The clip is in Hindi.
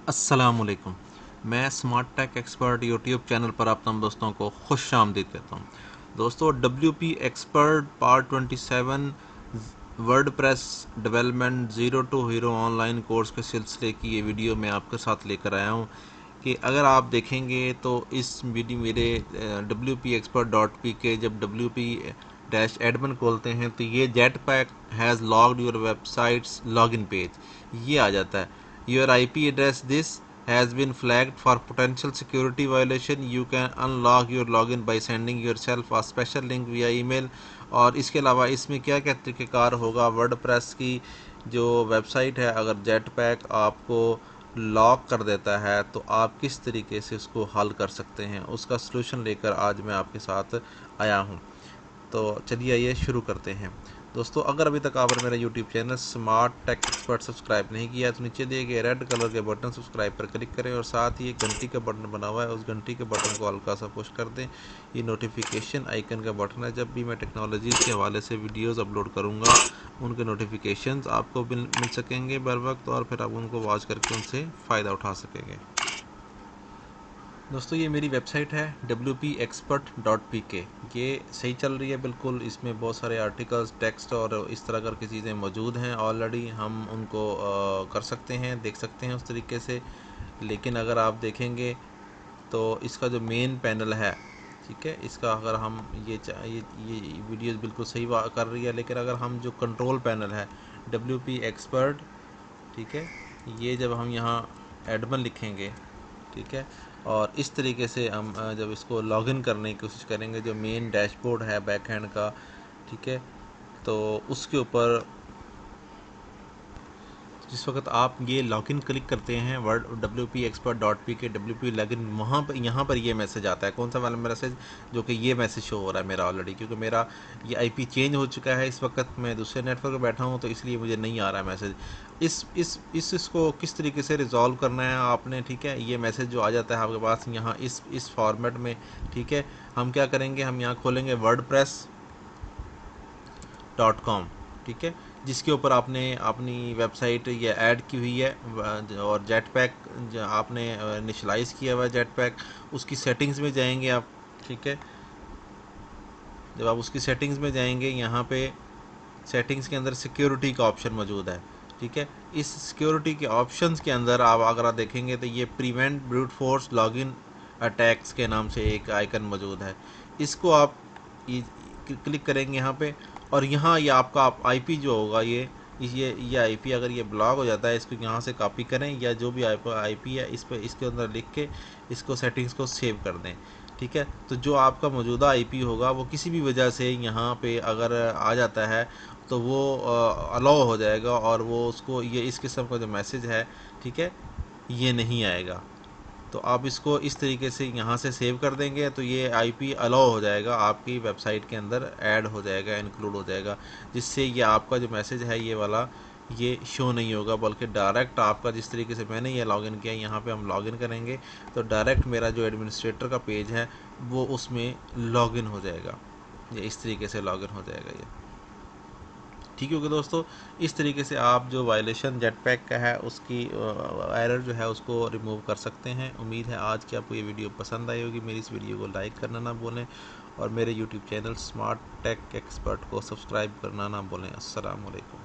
अस्सलामुअलैकुम। मैं smart tech expert YouTube channel पर आप तमाम दोस्तों को खुश आमदीद कहता हूँ। दोस्तों, WP expert part 27 WordPress development zero to hero online course के सिलसिले की ये वीडियो मैं आपके साथ लेकर आया हूँ कि अगर आप देखेंगे तो इस वीडियो मेरे WP expert.pk जब WP डैश एडमिन खोलते हैं तो ये jet pack has logged your websites login page ये आ जाता है। Your IP address this has been flagged for potential security violation. You can unlock your login by sending yourself a special link via email. और इसके अलावा इसमें क्या क्या तरीक़ेकार होगा, वर्डप्रेस की जो वेबसाइट है अगर जेट पैक आपको लॉक कर देता है तो आप किस तरीके से उसको हल कर सकते हैं, उसका सलूशन लेकर आज मैं आपके साथ आया हूँ। तो चलिए आइए शुरू करते हैं। दोस्तों, अगर अभी तक आपने मेरा YouTube channel smart tech expert subscribe नहीं किया तो नीचे दिए गए रेड कलर के बटन सब्सक्राइब पर क्लिक करें और साथ ही एक घंटी का बटन बना हुआ है, उस घंटी के बटन को हल्का सा पुश कर दें। ये नोटिफिकेशन आइकन का बटन है, जब भी मैं टेक्नोलॉजी के हवाले से वीडियोज़ अपलोड करूँगा उनके नोटिफिकेशंस आपको मिल सकेंगे बर वक्त, और फिर आप उनको वॉच करके उनसे फ़ायदा उठा सकेंगे। दोस्तों, ये मेरी वेबसाइट है WPexpert.pk। ये सही चल रही है बिल्कुल। इसमें बहुत सारे आर्टिकल्स, टेक्स्ट और इस तरह की चीज़ें मौजूद हैं ऑलरेडी। हम उनको कर सकते हैं, देख सकते हैं उस तरीके से। लेकिन अगर आप देखेंगे तो इसका जो मेन पैनल है, ठीक है, इसका अगर हम ये वीडियोस बिल्कुल सही कर रही है, लेकिन अगर हम जो कंट्रोल पैनल है WP एक्सपर्ट, ठीक है, ये जब हम यहाँ एडमिन लिखेंगे, ठीक है, और इस तरीके से हम जब इसको लॉगिन करने की कोशिश करेंगे, जो मेन डैशबोर्ड है बैक हैंड का, ठीक है, तो उसके ऊपर जिस वक्त आप ये लॉगिन क्लिक करते हैं वर्ड WPexpert.pk WP लॉगिन, वहाँ पर यहाँ पर ये मैसेज आता है। कौन सा वाला मैसेज? जो कि ये मैसेज शो हो रहा है मेरा ऑलरेडी, क्योंकि मेरा ये IP चेंज हो चुका है। इस वक्त मैं दूसरे नेटवर्क पर बैठा हूँ तो इसलिए मुझे नहीं आ रहा है मैसेज। इसको किस तरीके से रिजॉल्व करना है आपने, ठीक है। ये मैसेज जो आ जाता है आपके पास यहाँ इस फॉर्मेट में, ठीक है, हम क्या करेंगे, हम यहाँ खोलेंगे wordpress.com, ठीक है, जिसके ऊपर आपने अपनी वेबसाइट ये ऐड की हुई है और जेट पैक आपने इनिशलाइज़ किया हुआ है जेट पैक। उसकी सेटिंग्स में जाएंगे आप, ठीक है। जब आप उसकी सेटिंग्स में जाएंगे, यहाँ पे सेटिंग्स के अंदर सिक्योरिटी का ऑप्शन मौजूद है, ठीक है। इस सिक्योरिटी के ऑप्शंस के अंदर आप अगर आप देखेंगे तो ये prevent brute force login attacks के नाम से एक आइकन मौजूद है। इसको आप क्लिक करेंगे यहाँ पे, और यहाँ ये आपका IP जो होगा ये IP अगर ये ब्लॉक हो जाता है, इसको यहाँ से कॉपी करें या जो भी IP है इस पर इसके अंदर लिख के इसको सेटिंग्स को सेव कर दें, ठीक है। तो जो आपका मौजूदा IP होगा वो किसी भी वजह से यहाँ पे अगर आ जाता है तो वो अलाउ हो जाएगा और वो उसको ये इस किस्म का जो मैसेज है, ठीक है, ये नहीं आएगा। तो आप इसको इस तरीके से यहाँ से सेव कर देंगे तो ये IP अलाउ हो जाएगा, आपकी वेबसाइट के अंदर ऐड हो जाएगा, इंक्लूड हो जाएगा, जिससे ये आपका जो मैसेज है ये वाला ये शो नहीं होगा, बल्कि डायरेक्ट आपका जिस तरीके से मैंने ये लॉगिन किया, यहाँ पे हम लॉगिन करेंगे तो डायरेक्ट मेरा जो एडमिनिस्ट्रेटर का पेज है वो उसमें लॉगिन हो जाएगा। ये इस तरीके से लॉगिन हो जाएगा ये, ठीक है। दोस्तों, इस तरीके से आप जो वायलेशन जेट पैक का है उसकी एरर जो है उसको रिमूव कर सकते हैं। उम्मीद है आज की आपको ये वीडियो पसंद आई होगी। मेरी इस वीडियो को लाइक करना ना भूलें और मेरे YouTube channel smart tech expert को सब्सक्राइब करना ना भूलें। अस्सलाम वालेकुम।